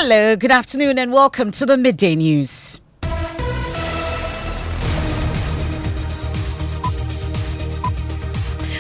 Hello, good afternoon and welcome to the Midday News.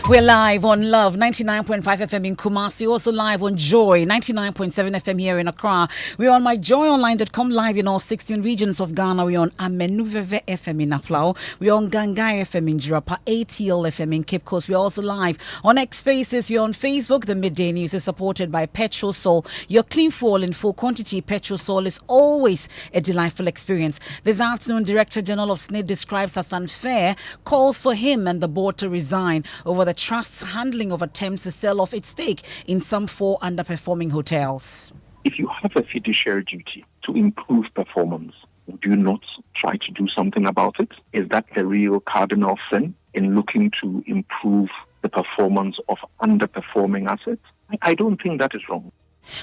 We're live on Love 99.5 FM in Kumasi, also live on Joy 99.7 FM here in Accra. We're on myjoyonline.com live in all 16 regions of Ghana. We're on Amenuveve FM in Aplao. We're on Gangai FM in Jirapa, ATL FM in Cape Coast. We're also live on X Spaces. We're on Facebook. The Midday News is supported by Petrol Sol. Your clean fuel in full quantity. Petrol Sol is always a delightful experience. This afternoon, Director General of SSNIT describes as unfair, calls for him and the board to resign over the Trust's handling of attempts to sell off its stake in some 4 underperforming hotels. If you have a fiduciary duty to improve performance, would you not try to do something about it? Is that the real cardinal sin in looking to improve the performance of underperforming assets? I don't think that is wrong.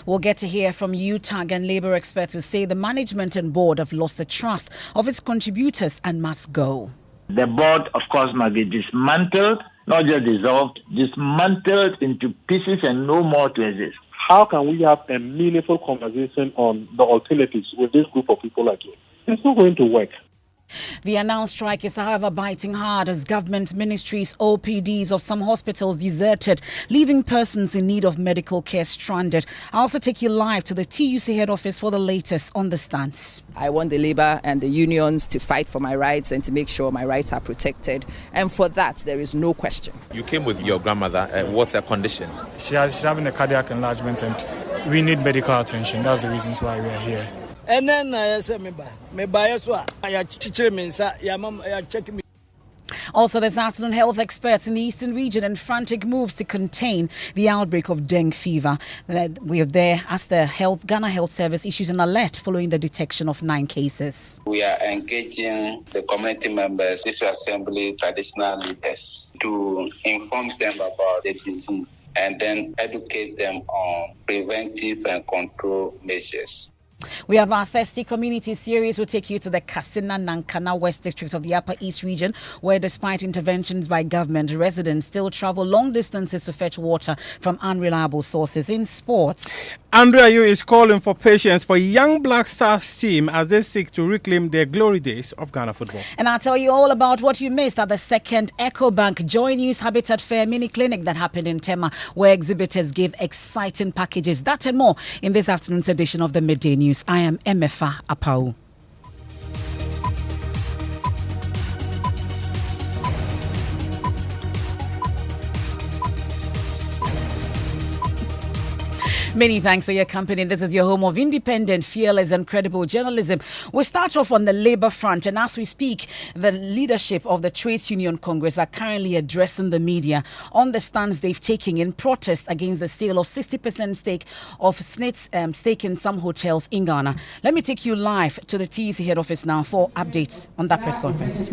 We'll get to hear from UTAG and Labour experts who say the management and board have lost the trust of its contributors and must go. The board, of course, must be dismantled, not just dissolved, dismantled into pieces and no more to exist. How can we have a meaningful conversation on the alternatives with this group of people again? It's not going to work. The announced strike is, however, biting hard as government ministries, OPDs of some hospitals deserted, leaving persons in need of medical care stranded. I'll also take you live to the TUC head office for the latest on the stance. I want the Labour and the unions to fight for my rights and to make sure my rights are protected. And for that, there is no question. You came with your grandmother. What's her condition? She's having a cardiac enlargement and we need medical attention. That's the reasons why we are here. And then I said, me buy as well. I teacher me, ya mom, I check me. Also this afternoon, health experts in the eastern region and frantic moves to contain the outbreak of dengue fever. We are there as the Ghana Health Service issues an alert following the detection of 9 cases. We are engaging the community members, this assembly, traditional leaders, to inform them about the disease and then educate them on preventive and control measures. We have our Thirsty Community series. We'll take you to the Kasina Nankana West District of the Upper East region, where despite interventions by government, residents still travel long distances to fetch water from unreliable sources. In sports, Andrea Yu is calling for patience for young Black Stars team as they seek to reclaim their glory days of Ghana football. And I'll tell you all about what you missed at the second EcoBank Joy News Habitat Fair mini clinic that happened in Tema, where exhibitors gave exciting packages. That and more in this afternoon's edition of the Midday News. I am Emefa Apau. Many thanks for your company. This is your home of independent, fearless and credible journalism. We start off on the Labour front, and as we speak, the leadership of the Trades Union Congress are currently addressing the media on the stance they've taken in protest against the sale of 60% stake of SSNIT's stake in some hotels in Ghana. Let me take you live to the TEC head office now for updates on that press conference.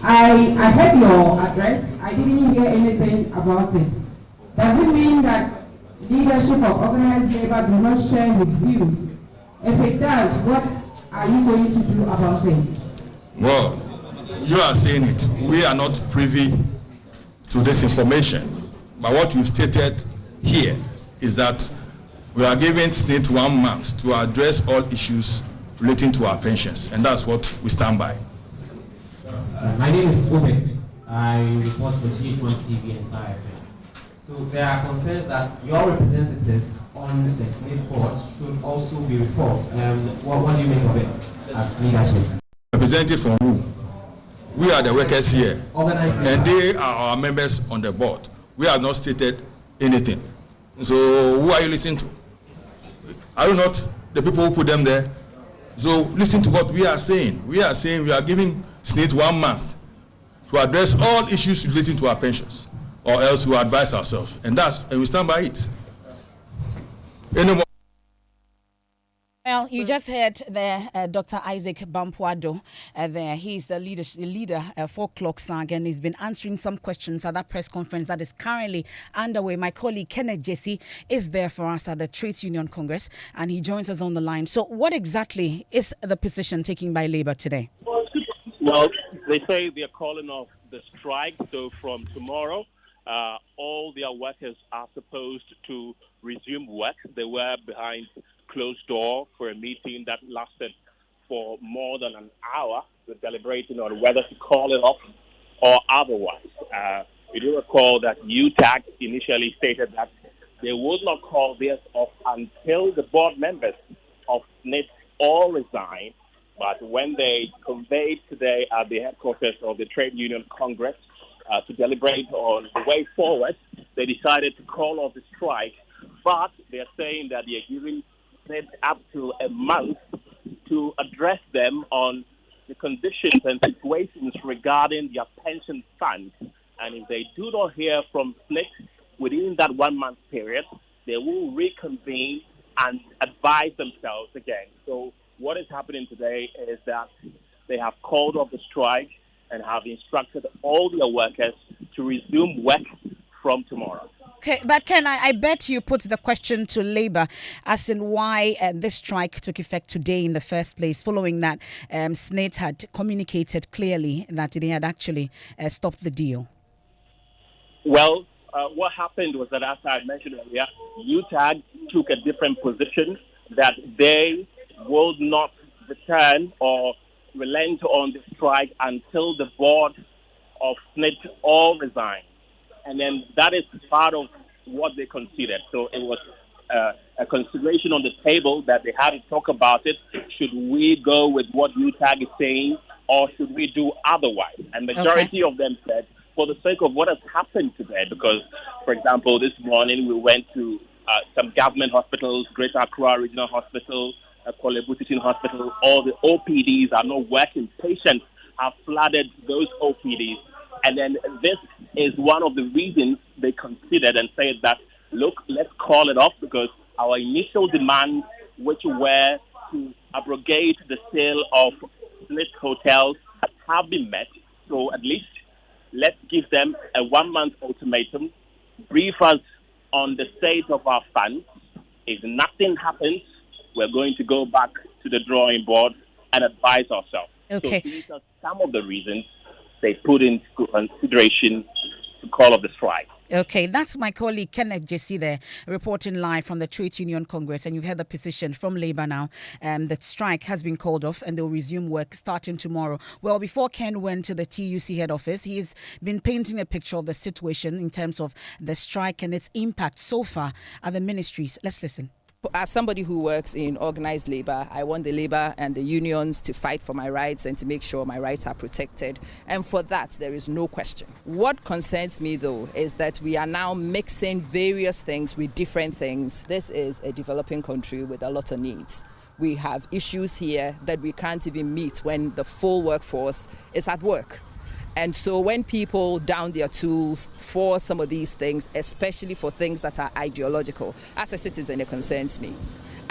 I heard your address. I didn't hear anything about it. Does it mean that leadership of organized labor do not share his views? If it does, what are you going to do about it? Well, you are saying it. We are not privy to this information. But what you've stated here is that we are giving SSNIT 1 month to address all issues relating to our pensions. And that's what we stand by. My name is Obed. I report for GH1 TV and Star FM. So there are concerns that your representatives on the SSNIT board should also be reformed. What do you make of it as leadership? Representative from who? We are the workers here, and they are our members on the board. We have not stated anything. So who are you listening to? Are you not the people who put them there? So listen to what we are saying. We are saying we are giving SSNIT 1 month to address all issues relating to our pensions, or else we advise ourselves, and we stand by it. Anymore. Well, you just heard there Dr. Isaac Bampuado there. He's the leader for ClockSAG, and he's been answering some questions at that press conference that is currently underway. My colleague Kenneth Jesse is there for us at the Trades Union Congress, and he joins us on the line. So what exactly is the position taken by Labour today? Well, they say they're calling off the strike, so from tomorrow, all their workers are supposed to resume work. They were behind closed door for a meeting that lasted for more than an hour, deliberating on whether to call it off or otherwise. You do recall that UTAG initially stated that they would not call this off until the board members of SSNIT all resign. But when they convened today at the headquarters of the Trade Union Congress to deliberate on the way forward, they decided to call off the strike. But they're saying that they're giving SSNIT up to a month to address them on the conditions and situations regarding their pension fund. And if they do not hear from SSNIT within that 1 month period, they will reconvene and advise themselves again. So what is happening today is that they have called off the strike and have instructed all their workers to resume work from tomorrow. Okay, but Ken, I bet you put the question to Labour as in why this strike took effect today in the first place, following that SSNIT had communicated clearly that they had actually stopped the deal. Well, what happened was that, as I mentioned earlier, UTAG took a different position that they would not return or relent on the strike until the board of SSNIT all resign. And then that is part of what they considered. So it was a consideration on the table that they had to talk about it. Should we go with what UTAG is saying, or should we do otherwise? And majority of them said, for the sake of what has happened today, because, for example, this morning we went to some government hospitals, Greater Accra Regional Hospital, Kolebu Teaching Hospital. All the OPDs are not working. Patients have flooded those OPDs. And then this is one of the reasons they considered and said that, look, let's call it off, because our initial demands, which were to abrogate the sale of SSNIT hotels, have been met. So at least let's give them a 1 month ultimatum, brief us on the state of our funds. If nothing happens, we're going to go back to the drawing board and advise ourselves. Okay. So these are some of the reasons they put into consideration to call off the strike. Okay, that's my colleague Kenneth Jesse there, reporting live from the Trade Union Congress. And you've heard the position from Labour now. The strike has been called off and they'll resume work starting tomorrow. Well, before Ken went to the TUC head office, he's been painting a picture of the situation in terms of the strike and its impact so far at the ministries. Let's listen. As somebody who works in organized labor, I want the labor and the unions to fight for my rights and to make sure my rights are protected. And for that, there is no question. What concerns me, though, is that we are now mixing various things with different things. This is a developing country with a lot of needs. We have issues here that we can't even meet when the full workforce is at work. And so when people down their tools for some of these things, especially for things that are ideological, as a citizen, it concerns me.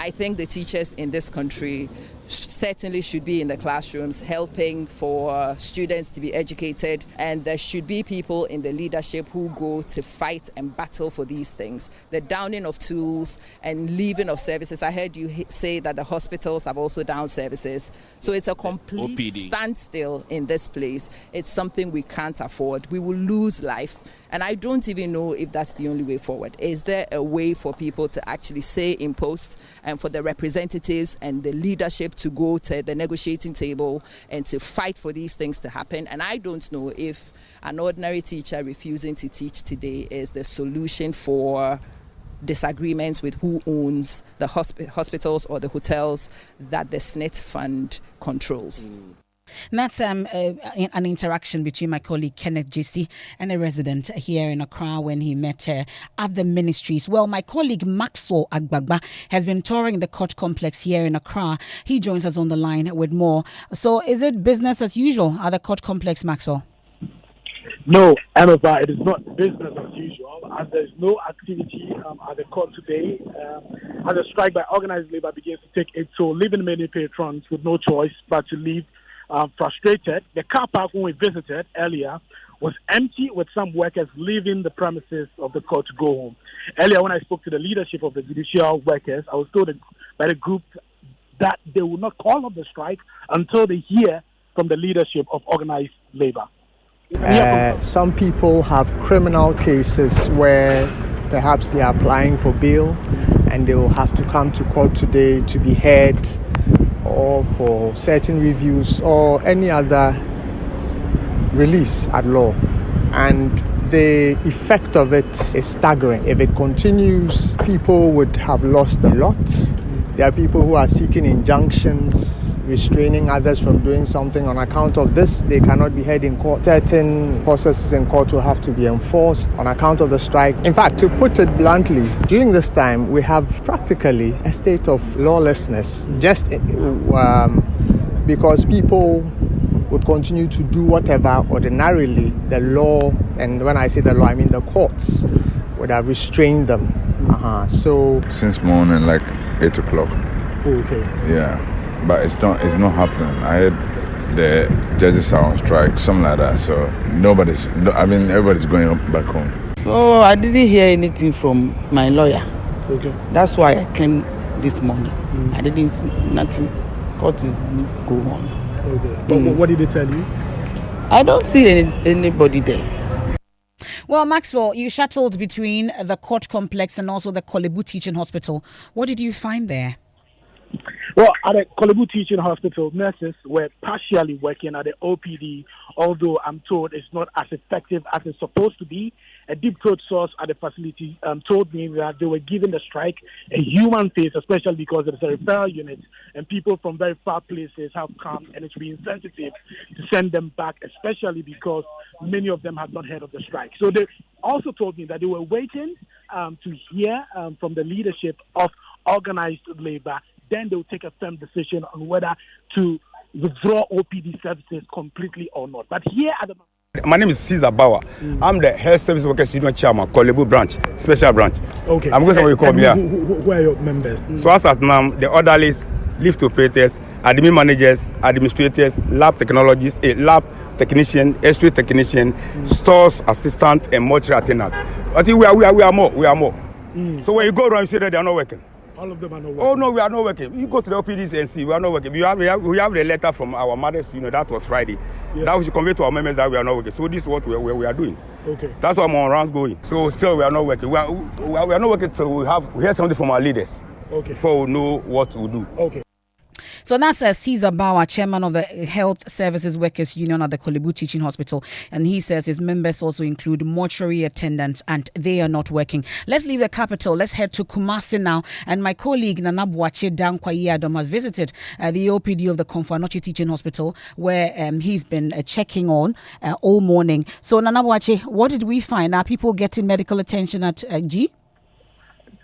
I think the teachers in this country certainly should be in the classrooms helping for students to be educated, and there should be people in the leadership who go to fight and battle for these things. The downing of tools and leaving of services. I heard you say that the hospitals have also downed services. So it's a complete OPD standstill in this place. It's something we can't afford. We will lose life. And I don't even know if that's the only way forward. Is there a way for people to actually say in post and for the representatives and the leadership to go to the negotiating table and to fight for these things to happen? And I don't know if an ordinary teacher refusing to teach today is the solution for disagreements with who owns the hospitals or the hotels that the SSNIT fund controls. And that's an interaction between my colleague Kenneth Jesse and a resident here in Accra when he met her at the ministries. Well, my colleague Maxwell Agbagba has been touring the court complex here in Accra. He joins us on the line with more. So is it business as usual at the court complex, Maxwell? No, Amaba, it is not business as usual. And there's no activity at the court today. As the strike by organized labor begins to take its toll, leaving many patrons with no choice but to leave frustrated. The car park when we visited earlier was empty, with some workers leaving the premises of the court to go home. Earlier, when I spoke to the leadership of the judicial workers, I was told by the group that they will not call off the strike until they hear from the leadership of organized labor. Some people have criminal cases where perhaps they are applying for bail, and they will have to come to court today to be heard, or for certain reviews or any other reliefs at law. And the effect of it is staggering. If it continues, people would have lost a lot. There are people who are seeking injunctions, restraining others from doing something. On account of this, they cannot be heard in court. Certain processes in court will have to be enforced on account of the strike. In fact, to put it bluntly, during this time, we have practically a state of lawlessness, just because people would continue to do whatever ordinarily the law, and when I say the law, I mean the courts, would have restrained them. So since morning, like 8 o'clock. Okay. Yeah, but it's not happening. I heard the judges are on strike, something like that. So everybody's going back home. So I didn't hear anything from my lawyer. Okay. That's why I came this morning. I didn't see nothing. Court is go on. Okay. But what did they tell you? I don't see anybody there. Well, Maxwell, you shuttled between the court complex and also the Kolebu Teaching Hospital. What did you find there? Well, at the Kolebu Teaching Hospital, nurses were partially working at the OPD, although I'm told it's not as effective as it's supposed to be. A deep throat source at the facility told me that they were giving the strike a human face, especially because it's a referral unit and people from very far places have come, and it's been sensitive to send them back, especially because many of them have not heard of the strike. So they also told me that they were waiting to hear from the leadership of organized labor. Then they'll take a firm decision on whether to withdraw OPD services completely or not. But here at the My name is Caesar Bauer. I'm the Health Service Workers Union Chairman, Kolebu branch, special branch. Okay. I'm going to you come here. Who are your members? So as at now, the orderlies, lift operators, admin managers, administrators, lab technologists, lab technician, X-ray technician, stores assistant, and mortuary attendant. I think we are more. So when you go around, you see that they are not working. All of them are not working. Oh no, we are not working. You go to the OPDs and see, we are not working. We have the letter from our mothers, that was Friday. Yeah. That we should convey to our members that we are not working. So this is what we are doing. Okay. That's why I'm on rounds going. So still we are not working. We are not working till we hear something from our leaders. Okay. Before we know what to do. Okay. So that's Caesar Bauer, chairman of the Health Services Workers Union at the Kolebu Teaching Hospital. And he says his members also include mortuary attendants, and they are not working. Let's leave the capital. Let's head to Kumasi now. And my colleague, Nana Boakye Dankwa-Yiadom, has visited the OPD of the Komfo-Anokye Teaching Hospital, where he's been checking on all morning. So, Nana Boakye, what did we find? Are people getting medical attention at G?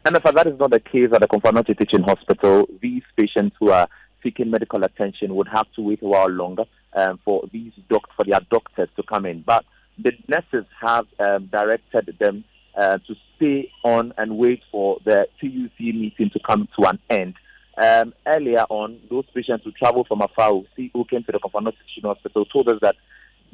And if that is not the case at the Komfo-Anokye Teaching Hospital, these patients who are seeking medical attention would have to wait a while longer for their doctors to come in. But the nurses have directed them to stay on and wait for the TUC meeting to come to an end. Earlier on, those patients who travel from afar who came to the Komfo-Anokye Teaching Hospital told us that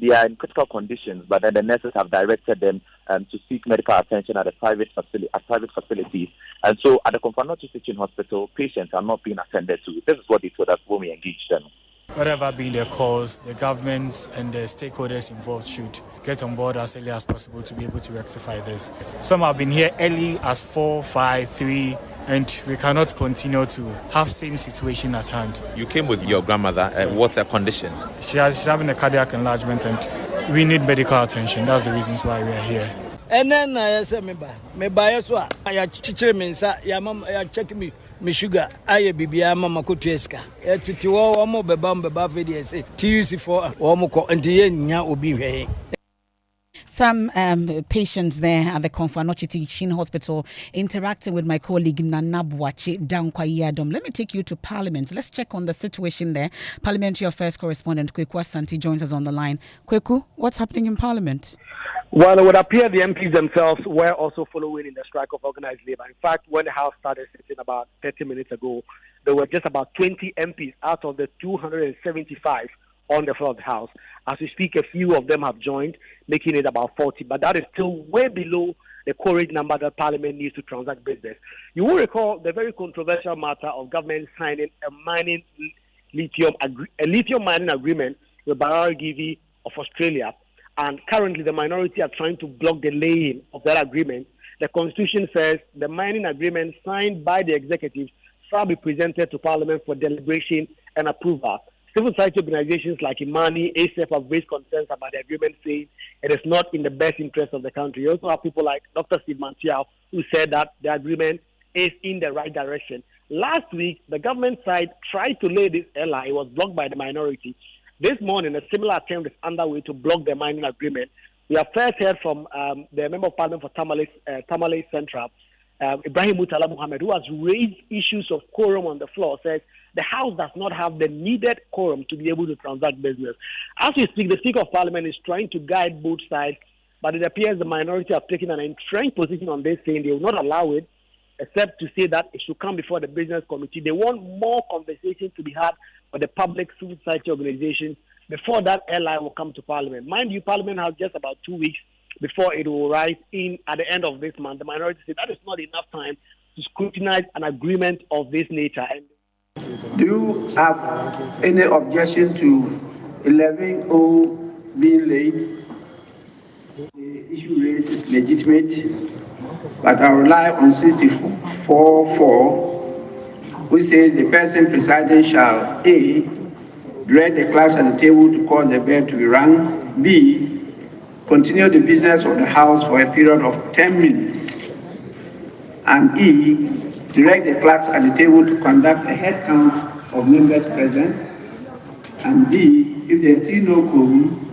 they are in critical conditions, but then the nurses have directed them to seek medical attention at private facilities. And so at the Komfo-Anokye Teaching Hospital, patients are not being attended to. This is what they told us when we engaged them. Whatever being the cause, the governments and the stakeholders involved should get on board as early as possible to be able to rectify this. Some have been here early as 4, 5, 3, and we cannot continue to have same situation at hand. You came with your grandmother. What's her condition? She's having a cardiac enlargement and we need medical attention. That's the reasons why we are here. And then I said, me buy so I teacher me ya mama ya check me sugar aye bibia mama ko tueska titi wo mo beba mbeba fe dey say TUC for wo mo ko nti nya obi hwe. Some patients there at the Komfo-Anokye Teaching Hospital interacting with my colleague Nana Boakye Dankwa-Yiadom. Let me take you to Parliament. Let's check on the situation there. Parliamentary Affairs correspondent Kweku Asante joins us on the line. Kweku, what's happening in Parliament? Well, it would appear the MPs themselves were also following in the strike of organized labor. In fact, when the House started sitting about 30 minutes ago, there were just about 20 MPs out of the 275 on the floor of the House. As we speak, a few of them have joined, making it about 40, but that is still way below the quorum number that Parliament needs to transact business. You will recall the very controversial matter of government signing a lithium mining agreement with Barara of Australia, and currently the minority are trying to block the laying of that agreement The Constitution says the mining agreement signed by the executive shall be presented to Parliament for deliberation and approval. Civil society organizations like Imani, ASF have raised concerns about the agreement, saying it is not in the best interest of the country. You also have people like Dr. Steve Mantiao, who said that the agreement is in the right direction. Last week, the government side tried to lay this airline. It was blocked by the minority. This morning, a similar attempt is underway to block the mining agreement. We have first heard from the Member of Parliament for Tamale Central, Ibrahim Mutala Muhammad, who has raised issues of quorum on the floor, says the House does not have the needed quorum to be able to transact business. As we speak, the Speaker of Parliament is trying to guide both sides, but it appears the minority have taken an entrenched position on this, saying they will not allow it, except to say that it should come before the Business Committee. They want more conversation to be had with the public civil society organizations before that airline will come to Parliament. Mind you, Parliament has just about 2 weeks before it will rise in at the end of this month. The minority said that is not enough time to scrutinize an agreement of this nature. Do you have any objection to 11-0 being late? The issue raised is legitimate, but I rely on 64.4, which says the person presiding shall A, direct the clerks at the table to cause the bell to be rung, B, continue the business of the House for a period of 10 minutes, and E, direct the clerks at the table to conduct a head count of members present, and D, if there is still no quorum,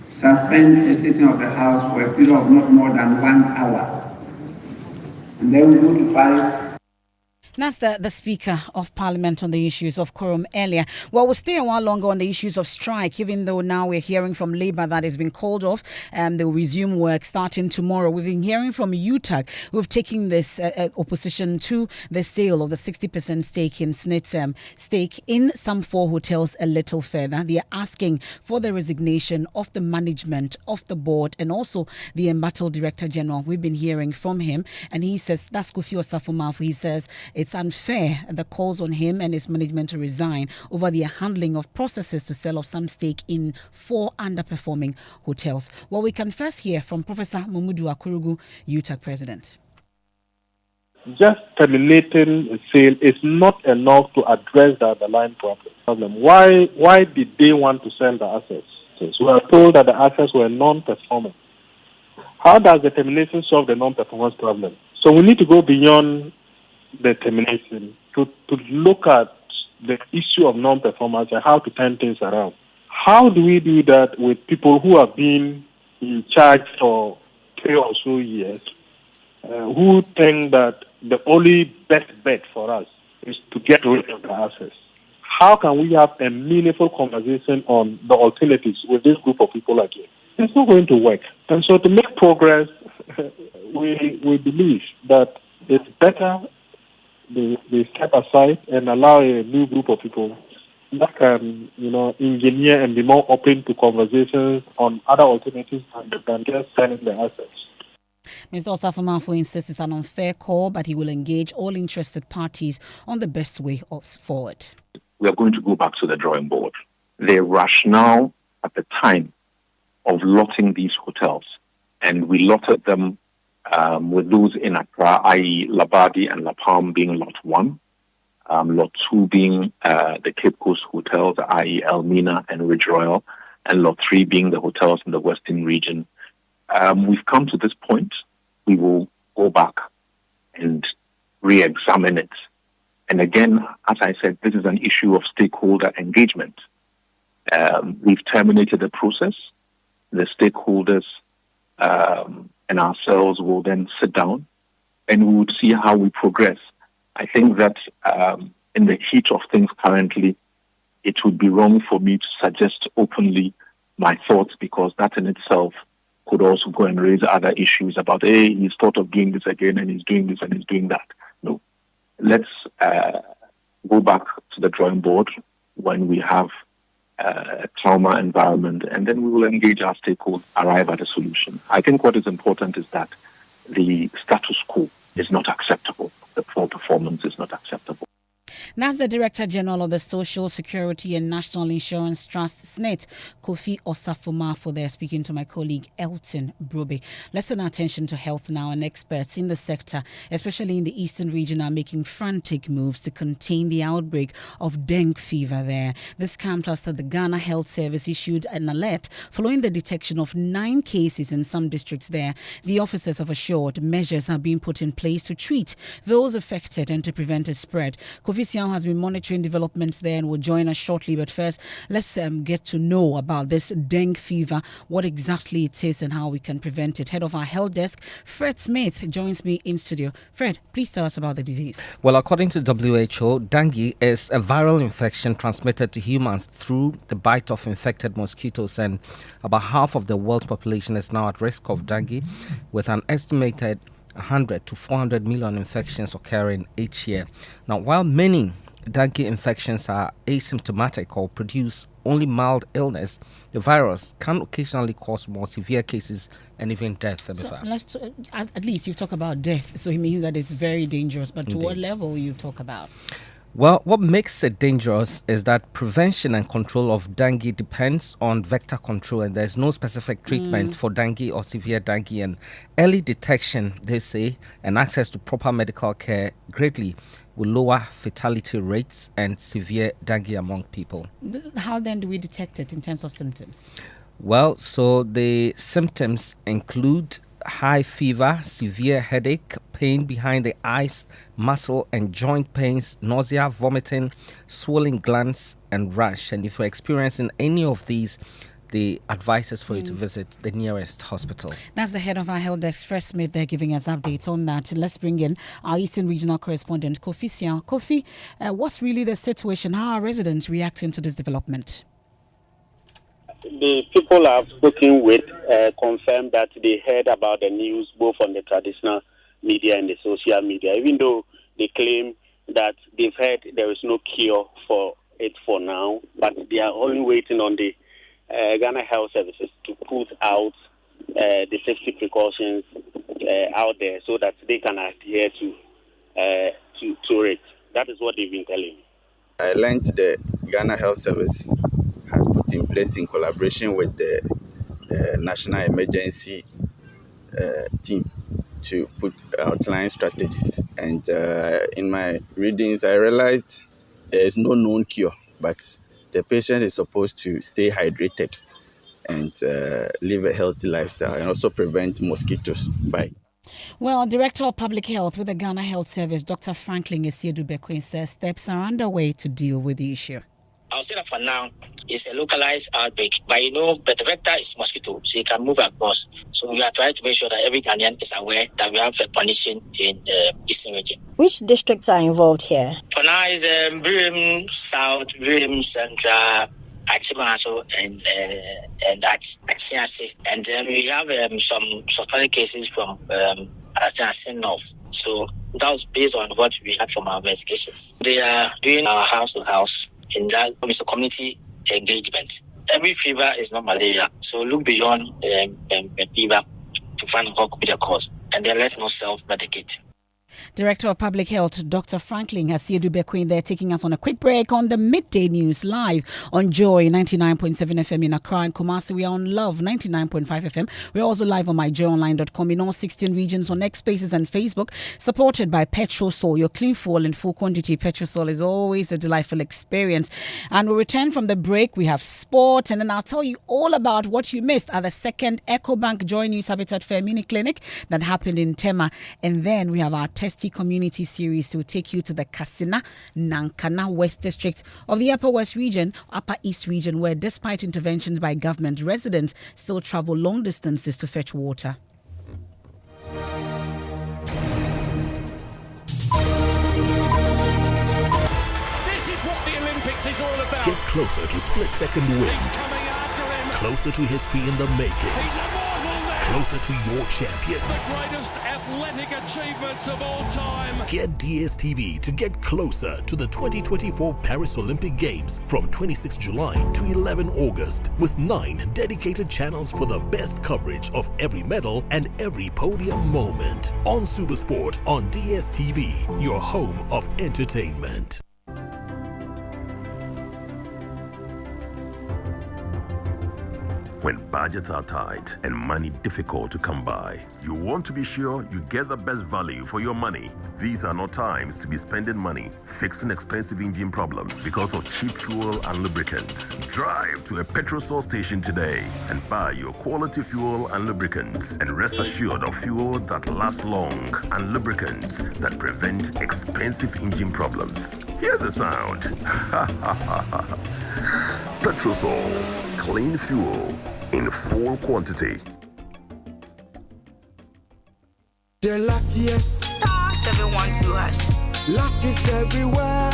suspend the sitting of the House for a period of not more than 1 hour. And then we go to 5. That's the Speaker of Parliament on the issues of quorum earlier. Well, we'll stay a while longer on the issues of strike, even though now we're hearing from Labour that has been called off. They'll resume work starting tomorrow. We've been hearing from UTAG, who've taken this opposition to the sale of the 60% stake in SSNIT stake in some 4 hotels a little further. They are asking for the resignation of the management of the board and also the embattled Director General. We've been hearing from him, and he says, that's Kofi Osafumafu. He says it's unfair, the calls on him and his management to resign over the handling of processes to sell off some stake in 4 underperforming hotels. Well, we can first hear from Professor Mumudu Akurugu, UTAG President. Just terminating a sale is not enough to address the underlying problem. Why did they want to sell the assets? So we are told that the assets were non-performing. How does the termination solve the non-performance problem? So we need to go beyond the termination to look at the issue of non-performance and how to turn things around. How do we do that with people who have been in charge for 3 or so years, who think that the only best bet for us is to get rid of the assets? How can we have a meaningful conversation on the alternatives with this group of people again? It's not going to work. And so to make progress, we believe that it's better they step aside and allow a new group of people that can, engineer and be more open to conversations on other alternatives than just selling the assets. Mr. Osafumafu insists it's an unfair call, but he will engage all interested parties on the best way forward. We are going to go back to the drawing board. The rationale at the time of lotting these hotels, and we lotted them with those in Accra, i.e. Labadi and La Palm being Lot 1, Lot 2 being the Cape Coast hotels, i.e. Elmina and Ridge Royal, and Lot 3 being the hotels in the Western region. We've come to this point. We will go back and re-examine it. And again, as I said, this is an issue of stakeholder engagement. We've terminated the process. The stakeholders and ourselves will then sit down and we would see how we progress. I think that in the heat of things currently, it would be wrong for me to suggest openly my thoughts, because that in itself could also go and raise other issues about, hey, he's thought of doing this again and he's doing this and he's doing that. No. Let's go back to the drawing board when we have a trauma environment, and then we will engage our stakeholders, arrive at a solution. I think what is important is that the status quo is not acceptable. The poor performance is not acceptable. That's the Director General of the Social Security and National Insurance Trust, SSNIT, Kofi Osafo-Maafo there, speaking to my colleague Elton Brobe. Let's turn our attention to health now, and experts in the sector, especially in the eastern region, are making frantic moves to contain the outbreak of dengue fever there. This comes after the Ghana Health Service issued an alert following the detection of 9 cases in some districts there. The officers have assured measures are being put in place to treat those affected and to prevent a spread. Kofi Siao has been monitoring developments there and will join us shortly. But first, let's get to know about this dengue fever, what exactly it is and how we can prevent it. Head of our health desk, Fred Smith, joins me in studio. Fred, please tell us about the disease. Well, according to WHO, dengue is a viral infection transmitted to humans through the bite of infected mosquitoes, and about half of the world's population is now at risk of dengue, with an estimated 100 to 400 million infections occurring each year. Now, while many dengue infections are asymptomatic or produce only mild illness, the virus can occasionally cause more severe cases and even death. So at least you talk about death, so it means that it's very dangerous. But to what level you talk about? Well, what makes it dangerous is that prevention and control of dengue depends on vector control, and there's no specific treatment for dengue or severe dengue. And early detection, they say, and access to proper medical care greatly will lower fatality rates and severe dengue among people. How then do we detect it in terms of symptoms? Well, so the symptoms include high fever, severe headache, pain behind the eyes, muscle and joint pains, nausea, vomiting, swollen glands, and rash. And if you're experiencing any of these, the advice is for you to visit the nearest hospital. That's the head of our health desk, Fred Smith, there giving us updates on that. Let's bring in our Eastern Regional correspondent, Kofi Siao. Kofi, what's really the situation? How are residents reacting to this development? The people I've spoken with confirm that they heard about the news both on the traditional media and the social media, even though they claim that they've heard there is no cure for it for now, but they are only waiting on the Ghana Health Services to put out the safety precautions out there so that they can adhere to it. That is what they've been telling me. I learned the Ghana Health Service has put in place in collaboration with the National Emergency team to outline strategies. And in my readings, I realized there is no known cure, but the patient is supposed to stay hydrated and live a healthy lifestyle and also prevent mosquitoes bite. Well, Director of Public Health with the Ghana Health Service, Dr. Franklin Esiedu-Bekwin, says steps are underway to deal with the issue. I'll say that for now, it's a localized outbreak. But the vector is mosquito, so it can move across. So we are trying to make sure that every Ghanaian is aware that we have a condition in the Eastern region. Which districts are involved here? For now, it's Birim South, Birim Central, Achimaso, and Achiasi. And then we have some suspected cases from Achiasi North. So that was based on what we had from our investigations. They are doing our house-to-house. In that, it's a community engagement. Every fever is not malaria, so look beyond fever to find out what could be the cause, and then let's not self-medicate. Director of Public Health, Dr. Franklin Esiedu-Bekwin, there taking us on a quick break on the Midday News live on Joy 99.7 FM in Accra and Kumasi. We are on Love 99.5 FM. We're also live on myjoyonline.com in all 16 regions on X Spaces and Facebook, supported by Petrosol, your clean fuel in full quantity. Petrosol is always a delightful experience. And we'll return from the break. We have sport, and then I'll tell you all about what you missed at the second EcoBank Joy News Habitat Fair Mini Clinic that happened in Tema. And then we have our Testy Community Series to take you to the Kasina Nankana West District of the Upper West Region, Upper East Region, where despite interventions by government, residents still travel long distances to fetch water. This is what the Olympics is all about. Get closer to split-second wins. Closer to history in the making. Closer to your champions. The greatest athletic achievements of all time. Get DSTV to get closer to the 2024 Paris Olympic Games from 26 July to 11 August with 9 dedicated channels for the best coverage of every medal and every podium moment. On Supersport on DSTV, your home of entertainment. when budgets are tight and money difficult to come by. You want to be sure you get the best value for your money. These are not times to be spending money fixing expensive engine problems because of cheap fuel and lubricants. Drive to a petrol source station today and buy your quality fuel and lubricants, and rest assured of fuel that lasts long and lubricants that prevent expensive engine problems. Hear the sound. Petrosol, clean fuel in full quantity. The luckiest star 712 hash. Luck is everywhere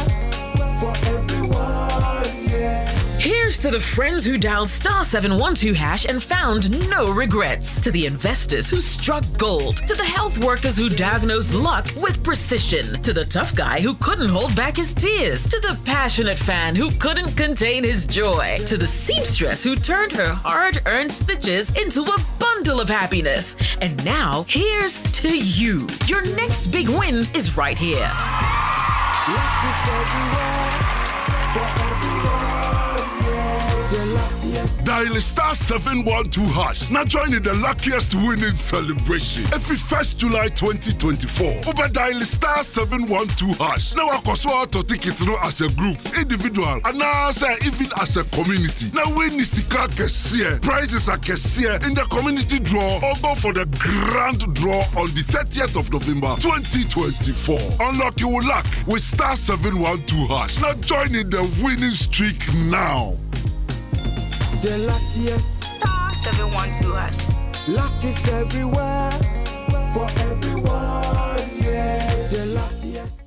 for everyone, yeah. Here's to the friends who dialed star 712 hash and found no regrets. To the investors who struck gold. To the health workers who diagnosed luck with precision. To the tough guy who couldn't hold back his tears. To the passionate fan who couldn't contain his joy. To the seamstress who turned her hard-earned stitches into a bundle of happiness. And now, here's to you. Your next big win is right here. Luck is everywhere for everyone. Dial star 712 hash. Now join in the luckiest winning celebration. Every 1st July 2024. Over dial star 712 hash. Now I cost to tickets as a group, individual, and now even as a community. Now win is the car cashier. Prizes are cashier in the community draw or go for the grand draw on the 30th of November 2024. Unlock your luck with star 712 hash. Now join in the winning streak now. The luckiest star 712 hash. Luck is everywhere for everyone, yeah. The luckiest.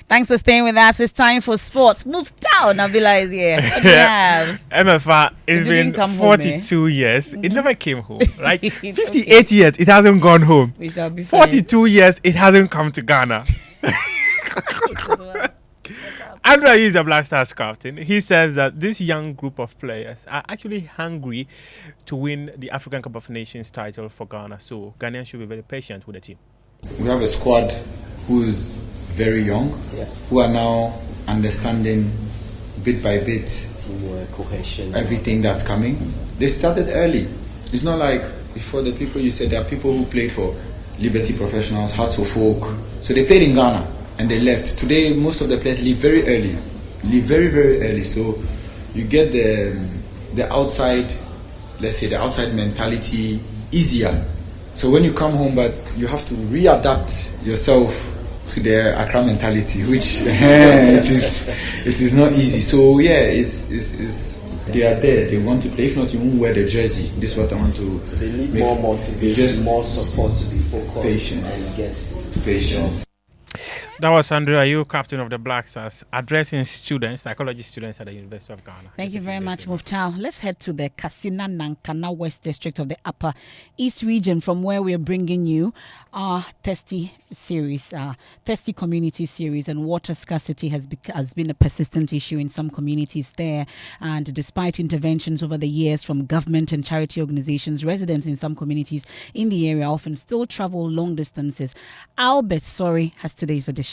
Thanks for staying with us. It's time for sports. Move down. Nabila is here. What do you have? MFA, it's been 42 years. It never came home. Like 58 years, it hasn't gone home. We shall be 42 years, it hasn't come to Ghana. Andrew is a Black Stars captain. He says that this young group of players are actually hungry to win the African Cup of Nations title for Ghana. So Ghanaians should be very patient with the team. We have a squad who is very young, who are now understanding bit by bit teamwork, cohesion, everything that's coming. They started early. It's not like before the people you said there are people who played for Liberty Professionals, Hearts of Oak. So they played in Ghana and they left. Today, most of the players leave very early. Leave very, very early. So you get the outside, let's say the outside mentality easier. So when you come home, but you have to readapt yourself to the Accra mentality, which it is not easy. So yeah, it's they are there. They want to play. If not, you won't wear the jersey. This is what I want to. So they need more motivation, more support to be focused and get patience. That was Andrew Ayew, captain of the Black Stars, addressing students, psychology students at the University of Ghana. Thank you very much, Muftau. Let's head to the Kasina Nankana West District of the Upper East region, from where we are bringing you our Thirsty series, Thirsty Community series. And water scarcity has been a persistent issue in some communities there. And despite interventions over the years from government and charity organizations, residents in some communities in the area often still travel long distances. Albert Sorry has today's edition.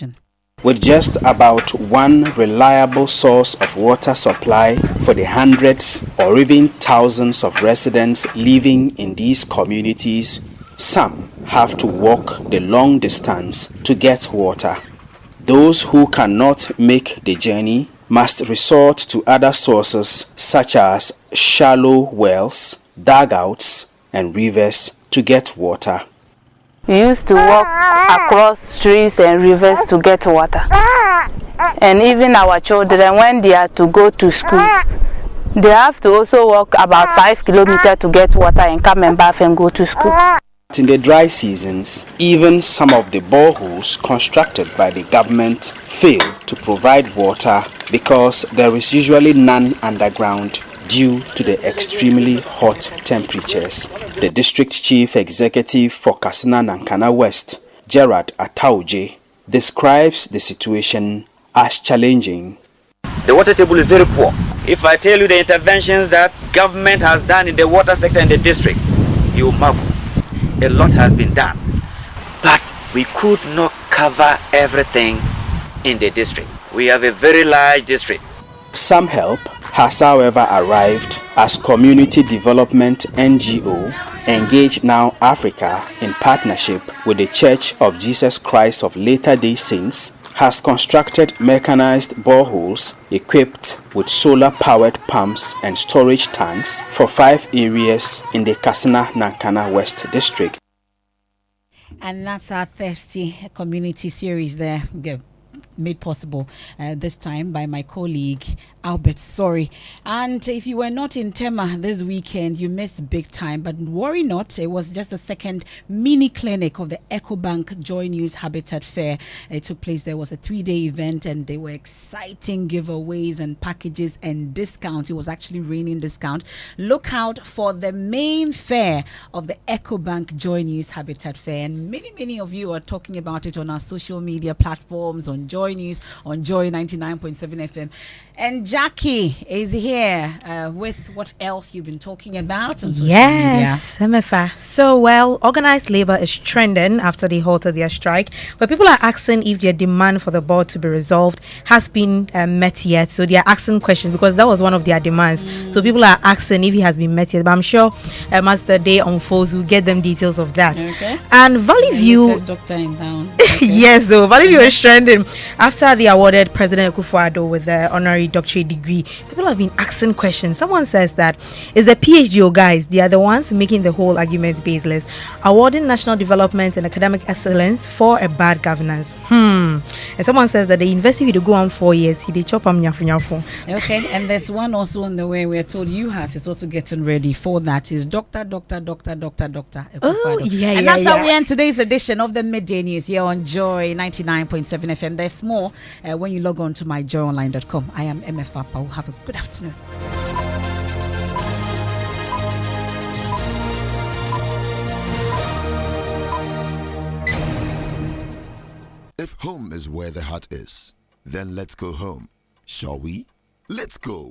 With just about one reliable source of water supply for the hundreds or even thousands of residents living in these communities, some have to walk the long distance to get water. Those who cannot make the journey must resort to other sources such as shallow wells, dugouts, and rivers to get water. We used to walk across streams and rivers to get water. And even our children, when they are to go to school, they have to also walk about 5 kilometers to get water and come and bath and go to school. In the dry seasons, even some of the boreholes constructed by the government fail to provide water because there is usually none underground due to the extremely hot temperatures. The district chief executive for Kasina Nankana West, Gerard Atauje, describes the situation as challenging. The water table is very poor. If I tell you the interventions that government has done in the water sector in the district, you will marvel. A lot has been done, but we could not cover everything in the district. We have a very large district. Some help has however arrived as community development NGO Engage Now Africa, in partnership with the Church of Jesus Christ of Latter-day Saints, has constructed mechanized boreholes equipped with solar-powered pumps and storage tanks for 5 areas in the Kassena-Nankana West District. And that's our Thirsty Community Series there. Made possible this time by my colleague Albert Sorry. And if you were not in Tema this weekend, you missed big time, but worry not, it was just the second mini clinic of the EcoBank Joy News Habitat Fair. It took place. There was a 3-day event and there were exciting giveaways and packages and discounts. It was actually raining discount. Look out for the main fair of the EcoBank Joy News Habitat Fair, and many of you are talking about it on our social media platforms, on Joy News, on Joy 99.7 FM. And Jackie is here with what else you've been talking about on social media. MFA. So, well, organized labor is trending after they halted their strike, but people are asking if their demand for the board to be resolved has been met yet. So they are asking questions because that was one of their demands. So people are asking if it has been met yet, but I'm sure as the day unfolds, we'll get them details of that. Okay. And Valley View, doctor in town. Okay. Yes, so Valley View is trending after they awarded President Akufo-Addo with the honorary doctorate degree. People have been asking questions. Someone says that is the PhD guys, they are the ones making the whole argument baseless, awarding national development and academic excellence for a bad governance. And someone says that the university will go on 4 years. He did chop am nyafu. Okay, and there's one also on the way. We're told UHAS is also getting ready for that. Is Dr. Oh, yeah, and that's how we end today's edition of the Midday News here on Joy 99.7 FM. There's more when you log on to myjoyonline.com. I am MF Papa. Have a good afternoon. If home is where the heart is, then let's go home. Shall we? Let's go.